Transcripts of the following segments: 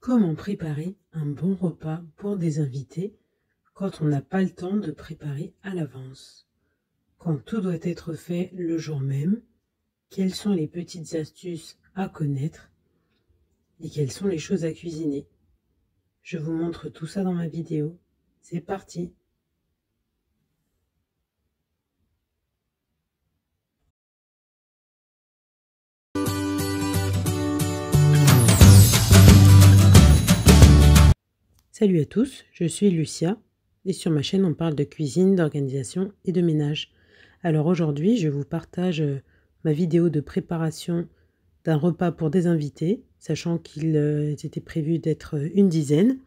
Comment préparer un bon repas pour des invités quand on n'a pas le temps de préparer à l'avance? Quand tout doit être fait le jour même, quelles sont les petites astuces à connaître et quelles sont les choses à cuisiner? Je vous montre tout ça dans ma vidéo. C'est parti! Salut à tous, je suis Lucia et sur ma chaîne on parle de cuisine, d'organisation et de ménage. Alors aujourd'hui je vous partage ma vidéo de préparation d'un repas pour des invités, sachant qu'il était prévu d'être une dizaine.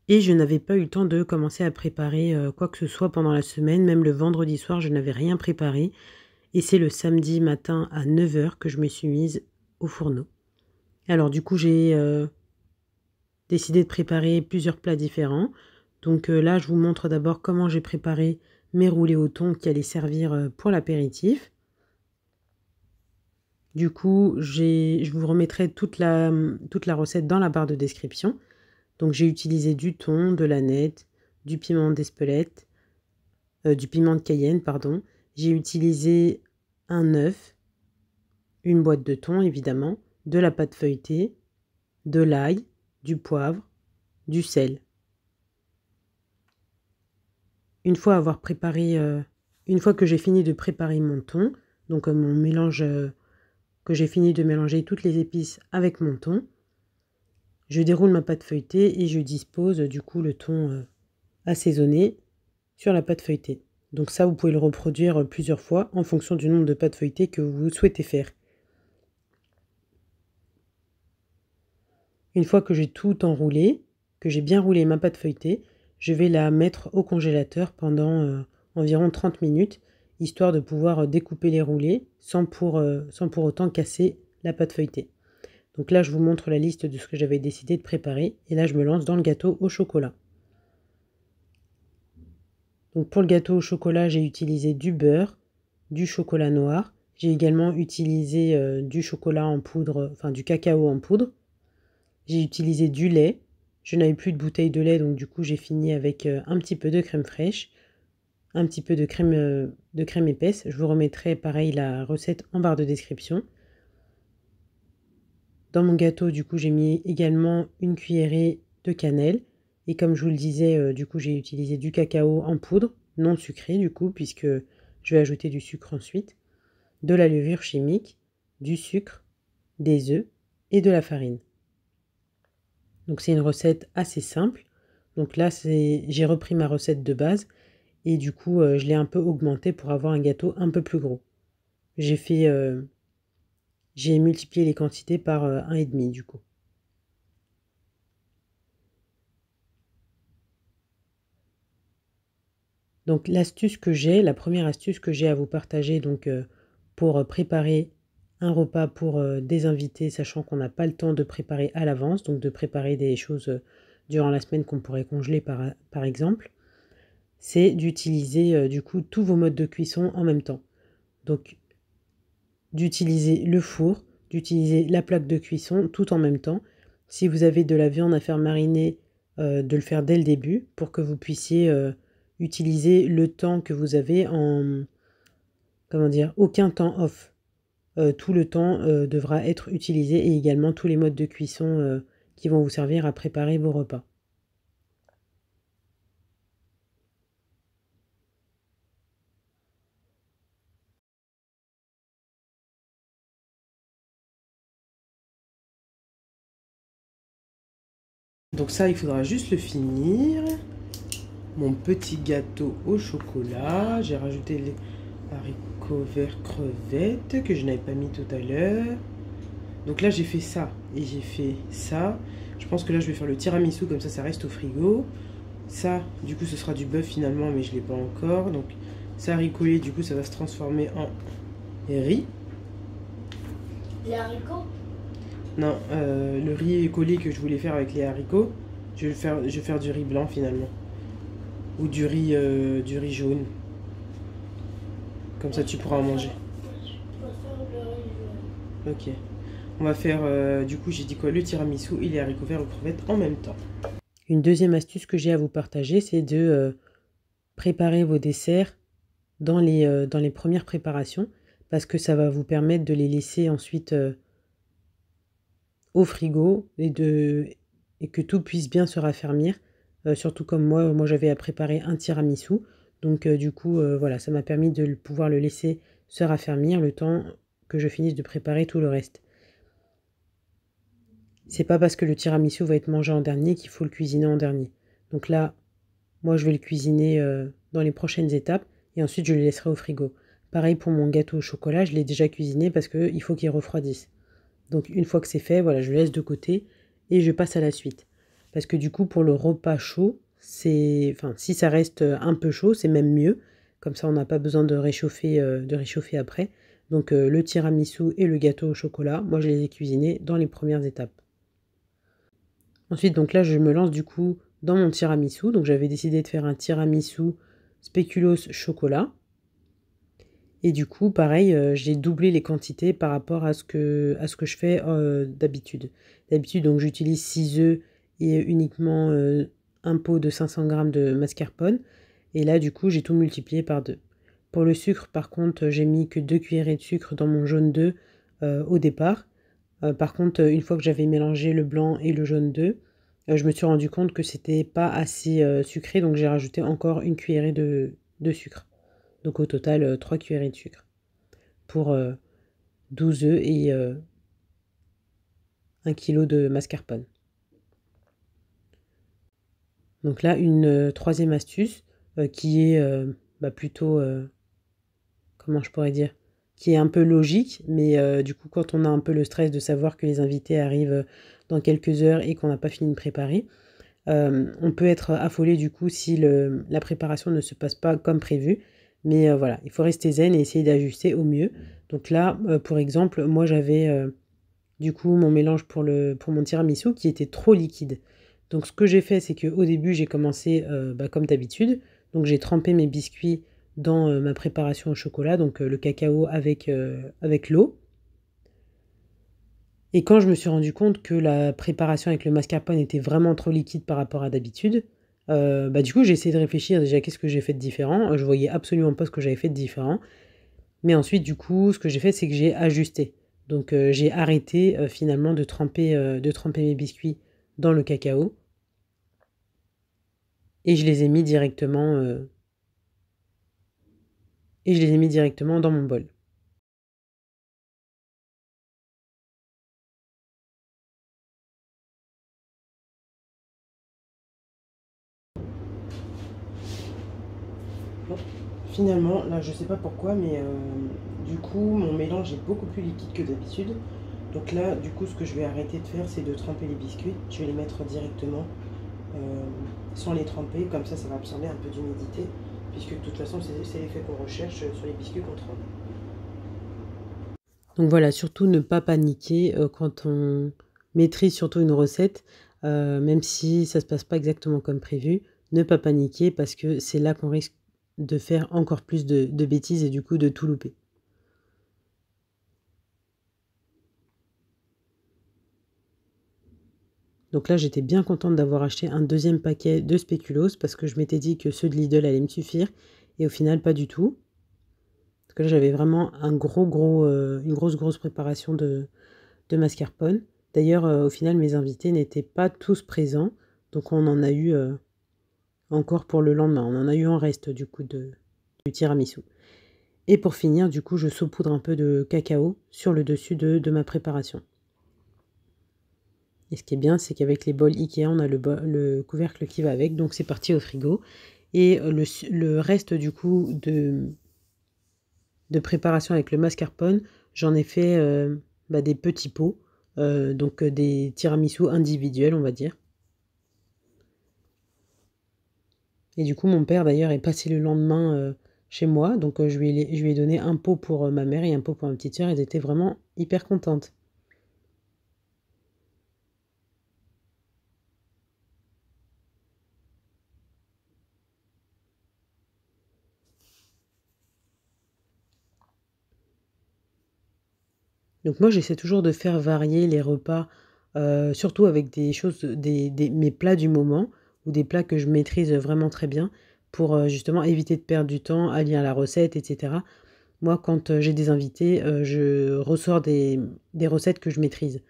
Et je n'avais pas eu le temps de commencer à préparer quoi que ce soit pendant la semaine, même le vendredi soir je n'avais rien préparé. Et c'est le samedi matin à 9 h que je me suis mise au fourneau. Alors du coup j'ai décidé de préparer plusieurs plats différents. Donc là, je vous montre d'abord comment j'ai préparé mes roulés au thon qui allaient servir pour l'apéritif. Du coup, je vous remettrai toute la recette dans la barre de description. Donc j'ai utilisé du thon, de l'aneth, du piment d'Espelette, du piment de Cayenne, pardon. J'ai utilisé un œuf, une boîte de thon évidemment, de la pâte feuilletée, de l'ail, du poivre, du sel. Une fois que j'ai fini de préparer mon thon, donc mon mélange, que j'ai fini de mélanger toutes les épices avec mon thon, je déroule ma pâte feuilletée et je dispose du coup le thon assaisonné sur la pâte feuilletée. Donc ça, vous pouvez le reproduire plusieurs fois en fonction du nombre de pâtes feuilletées que vous souhaitez faire. Une fois que j'ai tout enroulé, que j'ai bien roulé ma pâte feuilletée, je vais la mettre au congélateur pendant environ 30 minutes, histoire de pouvoir découper les roulés sans pour autant casser la pâte feuilletée. Donc là, je vous montre la liste de ce que j'avais décidé de préparer. Et là, je me lance dans le gâteau au chocolat. Donc pour le gâteau au chocolat, j'ai utilisé du beurre, du chocolat noir. J'ai également utilisé du chocolat en poudre, enfin du cacao en poudre. J'ai utilisé du lait. Je n'avais plus de bouteille de lait, donc du coup j'ai fini avec un petit peu de crème fraîche, un petit peu de crème épaisse. Je vous remettrai pareil la recette en barre de description. Dans mon gâteau, du coup, j'ai mis également une cuillerée de cannelle. Et comme je vous le disais, du coup, j'ai utilisé du cacao en poudre, non sucré du coup, puisque je vais ajouter du sucre ensuite, de la levure chimique, du sucre, des œufs et de la farine. Donc c'est une recette assez simple. Donc là, j'ai repris ma recette de base et du coup, je l'ai un peu augmentée pour avoir un gâteau un peu plus gros. J'ai multiplié les quantités par 1,5 du coup. Donc la première astuce que j'ai à vous partager donc pour préparer un repas pour des invités, sachant qu'on n'a pas le temps de préparer à l'avance, donc de préparer des choses durant la semaine qu'on pourrait congeler par exemple, c'est d'utiliser du coup tous vos modes de cuisson en même temps. Donc d'utiliser le four, d'utiliser la plaque de cuisson tout en même temps. Si vous avez de la viande à faire mariner, de le faire dès le début pour que vous puissiez utiliser le temps que vous avez en, comment dire, aucun temps off. Tout le temps devra être utilisé et également tous les modes de cuisson qui vont vous servir à préparer vos repas. Donc ça, il faudra juste le finir. Mon petit gâteau au chocolat. J'ai rajouté les haricots verts crevettes que je n'avais pas mis tout à l'heure. Donc là, j'ai fait ça et j'ai fait ça. Je pense que là, je vais faire le tiramisu, comme ça reste au frigo. Ça, du coup, ce sera du bœuf finalement, mais je ne l'ai pas encore. Donc ça, ricolé, du coup, ça va se transformer en riz. Les haricots? Non, le riz collé que je voulais faire avec les haricots, je vais faire du riz blanc finalement. Ou du riz jaune. Comme ça, tu pourras en manger. Je préfère le riz jaune. Ok. On va faire, du coup, j'ai dit quoi? Le tiramisu et les haricots verts aux crevettes en même temps. Une deuxième astuce que j'ai à vous partager, c'est de préparer vos desserts dans les premières préparations parce que ça va vous permettre de les laisser ensuite au frigo et que tout puisse bien se raffermir. Surtout comme moi j'avais à préparer un tiramisu. Donc du coup, voilà, ça m'a permis de pouvoir le laisser se raffermir le temps que je finisse de préparer tout le reste. C'est pas parce que le tiramisu va être mangé en dernier qu'il faut le cuisiner en dernier. Donc là, moi je vais le cuisiner dans les prochaines étapes et ensuite je le laisserai au frigo. Pareil pour mon gâteau au chocolat, je l'ai déjà cuisiné parce qu'il faut qu'il refroidisse. Donc une fois que c'est fait, voilà, je le laisse de côté et je passe à la suite. Parce que du coup, pour le repas chaud, enfin, si ça reste un peu chaud, c'est même mieux. Comme ça, on n'a pas besoin de réchauffer après. Donc le tiramisu et le gâteau au chocolat, moi je les ai cuisinés dans les premières étapes. Ensuite, donc là, je me lance du coup dans mon tiramisu. Donc j'avais décidé de faire un tiramisu spéculoos chocolat. Et du coup, pareil, j'ai doublé les quantités par rapport à ce que je fais d'habitude. D'habitude, donc j'utilise 6 œufs et uniquement un pot de 500 g de mascarpone. Et là, du coup, j'ai tout multiplié par 2. Pour le sucre, par contre, j'ai mis que 2 cuillerées de sucre dans mon jaune d'œuf au départ. Par contre, une fois que j'avais mélangé le blanc et le jaune d'œuf, je me suis rendu compte que c'était pas assez sucré, donc j'ai rajouté encore une cuillerée de sucre. Donc au total, 3 cuillerées de sucre pour 12 œufs et 1 kg de mascarpone. Donc là, une troisième astuce qui est plutôt, comment je pourrais dire, qui est un peu logique, mais du coup, quand on a un peu le stress de savoir que les invités arrivent dans quelques heures et qu'on n'a pas fini de préparer, on peut être affolé du coup si la préparation ne se passe pas comme prévu. Mais voilà, il faut rester zen et essayer d'ajuster au mieux. Donc là, pour exemple, moi j'avais du coup mon mélange pour mon tiramisu qui était trop liquide. Donc ce que j'ai fait, c'est qu'au début, j'ai commencé comme d'habitude. Donc j'ai trempé mes biscuits dans ma préparation au chocolat, donc le cacao avec l'eau. Et quand je me suis rendu compte que la préparation avec le mascarpone était vraiment trop liquide par rapport à d'habitude, du coup j'ai essayé de réfléchir déjà qu'est-ce que j'ai fait de différent. Je voyais absolument pas ce que j'avais fait de différent. Mais ensuite du coup ce que j'ai fait c'est que j'ai ajusté. Donc j'ai arrêté finalement de tremper mes biscuits dans le cacao. Et je les ai mis directement dans mon bol. Bon, finalement, là je sais pas pourquoi, mais du coup mon mélange est beaucoup plus liquide que d'habitude. Donc là, du coup, ce que je vais arrêter de faire, c'est de tremper les biscuits. Je vais les mettre directement euh, sans les tremper. Comme ça va absorber un peu d'humidité. Puisque de toute façon, c'est l'effet qu'on recherche sur les biscuits qu'on trempe. Donc voilà, surtout ne pas paniquer quand on maîtrise surtout une recette. Même si ça ne se passe pas exactement comme prévu. Ne pas paniquer parce que c'est là qu'on risque de faire encore plus de bêtises et du coup de tout louper. Donc là, j'étais bien contente d'avoir acheté un deuxième paquet de spéculoos parce que je m'étais dit que ceux de Lidl allaient me suffire. Et au final, pas du tout. Parce que là, j'avais vraiment une grosse préparation de mascarpone. D'ailleurs, au final, mes invités n'étaient pas tous présents. Donc on en a eu encore pour le lendemain. On en a eu en reste du coup du tiramisu. Et pour finir, du coup, je saupoudre un peu de cacao sur le dessus de ma préparation. Et ce qui est bien, c'est qu'avec les bols Ikea, on a le couvercle qui va avec. Donc c'est parti au frigo. Et le reste du coup de préparation avec le mascarpone, j'en ai fait des petits pots. Donc des tiramisu individuels, on va dire. Et du coup, mon père d'ailleurs est passé le lendemain chez moi. Donc je lui ai donné un pot pour ma mère et un pot pour ma petite sœur. Elles étaient vraiment hyper contentes. Donc moi, j'essaie toujours de faire varier les repas, surtout avec des choses, mes plats du moment ou des plats que je maîtrise vraiment très bien pour justement éviter de perdre du temps à lire la recette, etc. Moi, quand j'ai des invités, je ressors des recettes que je maîtrise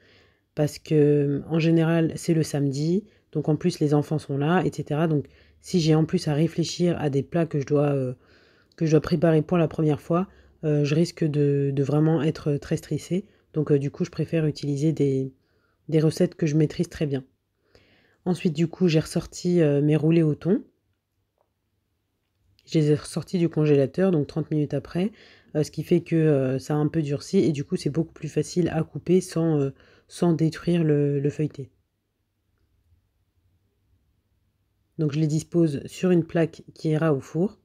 parce que en général, c'est le samedi, donc en plus les enfants sont là, etc. Donc si j'ai en plus à réfléchir à des plats que je dois préparer pour la première fois, je risque de vraiment être très stressée. Donc du coup, je préfère utiliser des recettes que je maîtrise très bien. Ensuite, du coup, j'ai ressorti mes roulés au thon. Je les ai ressortis du congélateur, donc 30 minutes après, ce qui fait que ça a un peu durci et du coup, c'est beaucoup plus facile à couper sans détruire le feuilleté. Donc je les dispose sur une plaque qui ira au four.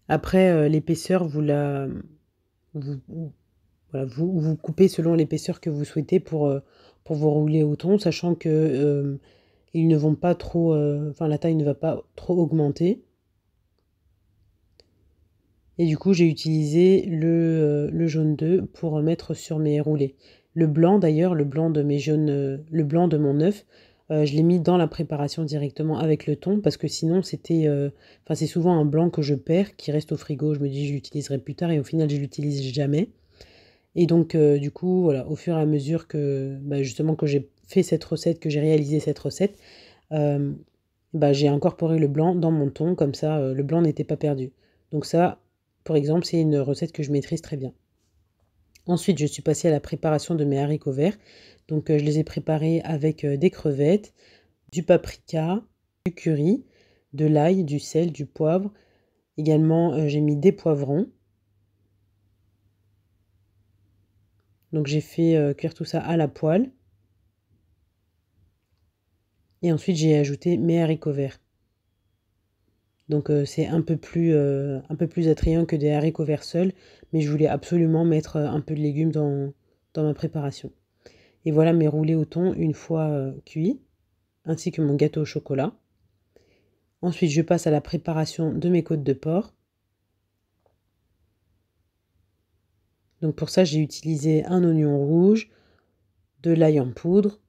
Après, l'épaisseur, vous, voilà, vous coupez selon l'épaisseur que vous souhaitez pour vos roulés au thon, sachant que ils ne vont pas trop, enfin la taille ne va pas trop augmenter. Et du coup, j'ai utilisé le jaune d'œuf pour mettre sur mes roulés. Le blanc d'ailleurs, le blanc de mes jaunes, le blanc de mon œuf, je l'ai mis dans la préparation directement avec le thon parce que sinon c'était, enfin c'est souvent un blanc que je perds qui reste au frigo. Je me dis je l'utiliserai plus tard et au final je l'utilise jamais. Et donc du coup voilà, au fur et à mesure que justement que j'ai fait cette recette, que j'ai réalisé cette recette, euh, j'ai incorporé le blanc dans mon thon comme ça le blanc n'était pas perdu. Donc ça, par exemple, c'est une recette que je maîtrise très bien. Ensuite, je suis passée à la préparation de mes haricots verts. Donc, je les ai préparés avec des crevettes, du paprika, du curry, de l'ail, du sel, du poivre. Également, j'ai mis des poivrons. Donc, j'ai fait cuire tout ça à la poêle. Et ensuite, j'ai ajouté mes haricots verts. Donc, c'est un peu plus attrayant que des haricots verts seuls. Mais je voulais absolument mettre un peu de légumes dans ma préparation. Et voilà mes roulés au thon une fois cuits, ainsi que mon gâteau au chocolat. Ensuite, je passe à la préparation de mes côtes de porc. Donc pour ça, j'ai utilisé un oignon rouge, de l'ail en poudre,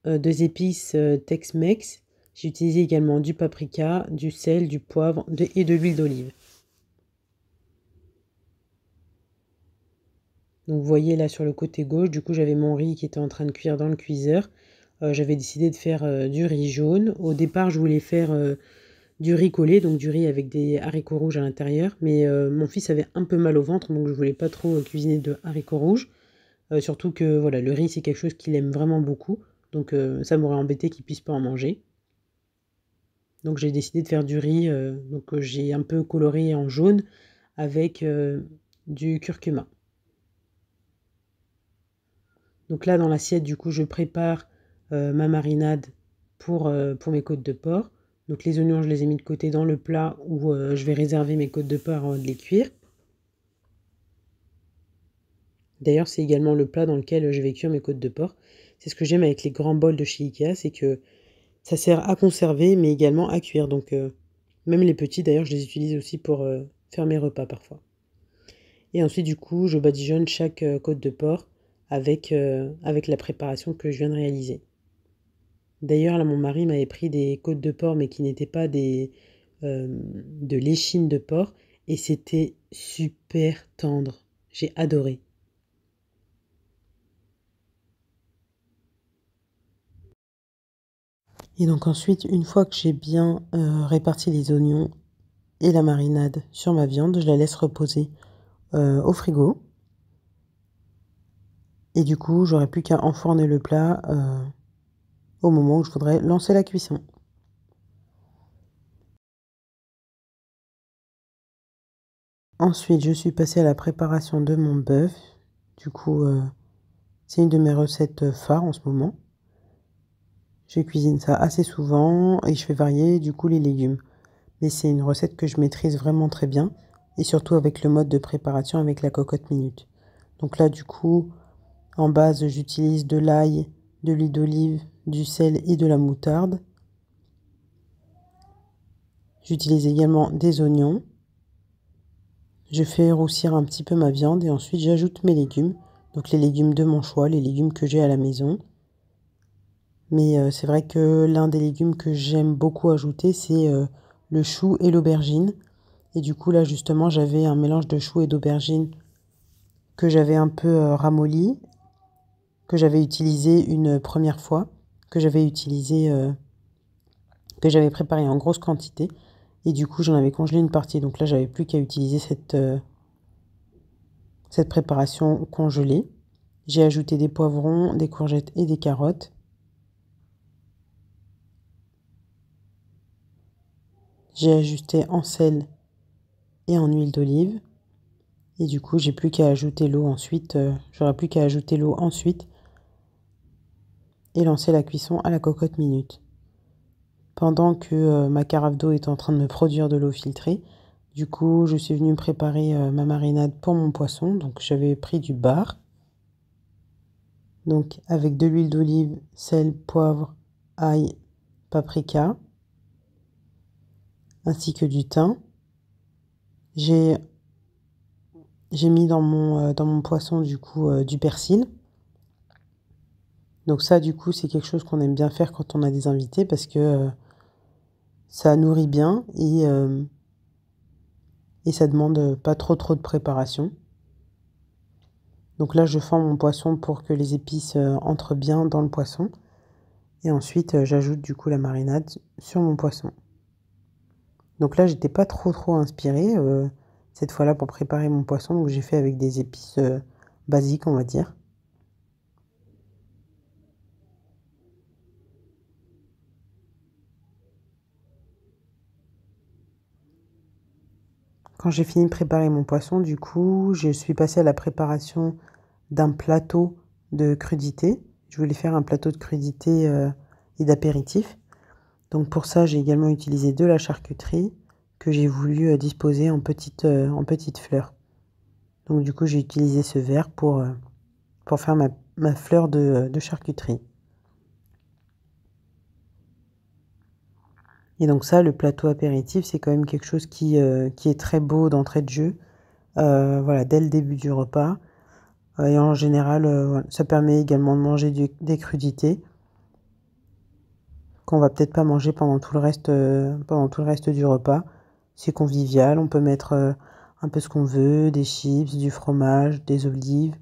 des épices Tex-Mex. J'ai utilisé également du paprika, du sel, du poivre et de l'huile d'olive. Donc vous voyez là sur le côté gauche, du coup j'avais mon riz qui était en train de cuire dans le cuiseur. J'avais décidé de faire du riz jaune. Au départ, je voulais faire du riz collé, donc du riz avec des haricots rouges à l'intérieur. Mais mon fils avait un peu mal au ventre, donc je voulais pas trop cuisiner de haricots rouges. Surtout que voilà, le riz c'est quelque chose qu'il aime vraiment beaucoup. Donc ça m'aurait embêté qu'il puisse pas en manger. Donc j'ai décidé de faire du riz, donc j'ai un peu coloré en jaune avec du curcuma. Donc là dans l'assiette du coup je prépare ma marinade pour mes côtes de porc. Donc les oignons je les ai mis de côté dans le plat où je vais réserver mes côtes de porc avant de les cuire. D'ailleurs c'est également le plat dans lequel je vais cuire mes côtes de porc. C'est ce que j'aime avec les grands bols de chez Ikea, c'est que ça sert à conserver mais également à cuire. Donc même les petits d'ailleurs je les utilise aussi pour faire mes repas parfois. Et ensuite du coup je badigeonne chaque côte de porc avec la préparation que je viens de réaliser. D'ailleurs, là, mon mari m'avait pris des côtes de porc, mais qui n'étaient pas de l'échine de porc, et c'était super tendre. J'ai adoré. Et donc ensuite, une fois que j'ai bien réparti les oignons et la marinade sur ma viande, je la laisse reposer au frigo. Et du coup, j'aurai plus qu'à enfourner le plat au moment où je voudrais lancer la cuisson. Ensuite, je suis passée à la préparation de mon bœuf. Du coup, c'est une de mes recettes phares en ce moment. Je cuisine ça assez souvent et je fais varier du coup les légumes. Mais c'est une recette que je maîtrise vraiment très bien et surtout avec le mode de préparation avec la cocotte minute. Donc là, du coup, en base, j'utilise de l'ail, de l'huile d'olive, du sel et de la moutarde. J'utilise également des oignons. Je fais roussir un petit peu ma viande et ensuite j'ajoute mes légumes. Donc les légumes de mon choix, les légumes que j'ai à la maison. Mais c'est vrai que l'un des légumes que j'aime beaucoup ajouter, c'est le chou et l'aubergine. Et du coup là justement j'avais un mélange de chou et d'aubergine que j'avais un peu ramolli, que j'avais utilisé une première fois, que j'avais préparé en grosse quantité. Et du coup j'en avais congelé une partie. Donc là j'avais plus qu'à utiliser cette préparation congelée. J'ai ajouté des poivrons, des courgettes et des carottes. J'ai ajusté en sel et en huile d'olive. Et du coup, j'ai plus qu'à ajouter l'eau ensuite. J'aurai plus qu'à ajouter l'eau ensuite et lancer la cuisson à la cocotte minute. Pendant que ma carafe d'eau est en train de me produire de l'eau filtrée, du coup, je suis venue préparer ma marinade pour mon poisson. Donc, j'avais pris du bar. Donc, avec de l'huile d'olive, sel, poivre, ail, paprika, ainsi que du thym. J'ai mis dans mon poisson du coup du persil. Donc ça du coup c'est quelque chose qu'on aime bien faire quand on a des invités parce que ça nourrit bien et ça demande pas trop de préparation. Donc là je fends mon poisson pour que les épices entrent bien dans le poisson. Et ensuite j'ajoute du coup la marinade sur mon poisson. Donc là j'étais pas trop inspirée cette fois-là pour préparer mon poisson. Donc j'ai fait avec des épices basiques on va dire. Quand j'ai fini de préparer mon poisson, du coup, je suis passée à la préparation d'un plateau de crudité. Je voulais faire un plateau de crudité et d'apéritif. Donc pour ça, j'ai également utilisé de la charcuterie que j'ai voulu disposer en petites fleurs. Donc du coup, j'ai utilisé ce verre pour faire ma fleur de charcuterie. Et donc ça, le plateau apéritif, c'est quand même quelque chose qui est très beau d'entrée de jeu. Voilà, dès le début du repas. Et en général, ça permet également de manger des crudités qu'on va peut-être pas manger pendant tout le reste du repas. C'est convivial, on peut mettre un peu ce qu'on veut, des chips, du fromage, des olives.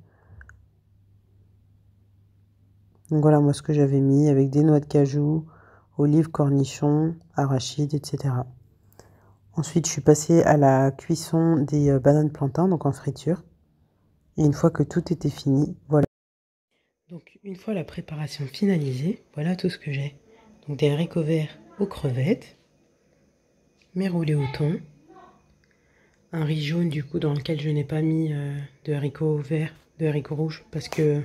Donc voilà moi ce que j'avais mis avec des noix de cajou, olives, cornichons, arachides, etc. Ensuite je suis passée à la cuisson des bananes plantains, donc en friture. Et une fois que tout était fini, voilà. Donc une fois la préparation finalisée, voilà tout ce que j'ai. Donc des haricots verts aux crevettes, mes roulés au thon, un riz jaune du coup dans lequel je n'ai pas mis de haricots verts, de haricots rouges parce que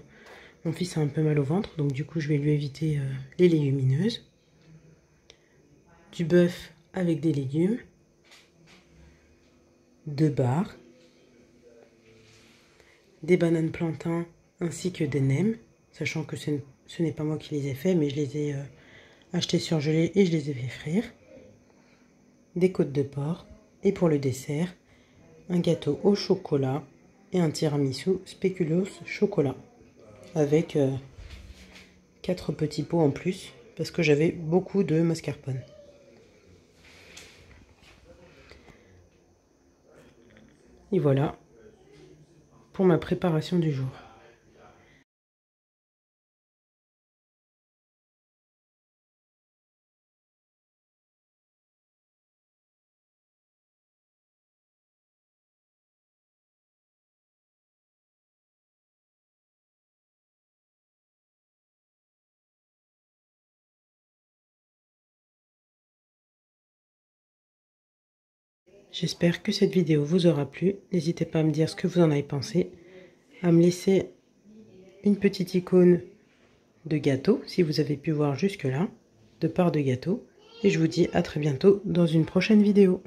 mon fils a un peu mal au ventre, donc du coup je vais lui éviter les légumineuses, du bœuf avec des légumes, 2 bars, des bananes plantains ainsi que des nems, sachant que ce n'est pas moi qui les ai faits, mais je les ai achetés surgelés et je les ai fait frire, des côtes de porc, et pour le dessert, un gâteau au chocolat et un tiramisu spéculoos chocolat, avec 4 petits pots en plus, parce que j'avais beaucoup de mascarpone. Et voilà pour ma préparation du jour. J'espère que cette vidéo vous aura plu. N'hésitez pas à me dire ce que vous en avez pensé, à me laisser une petite icône de gâteau, si vous avez pu voir jusque-là, de part de gâteau. Et je vous dis à très bientôt dans une prochaine vidéo.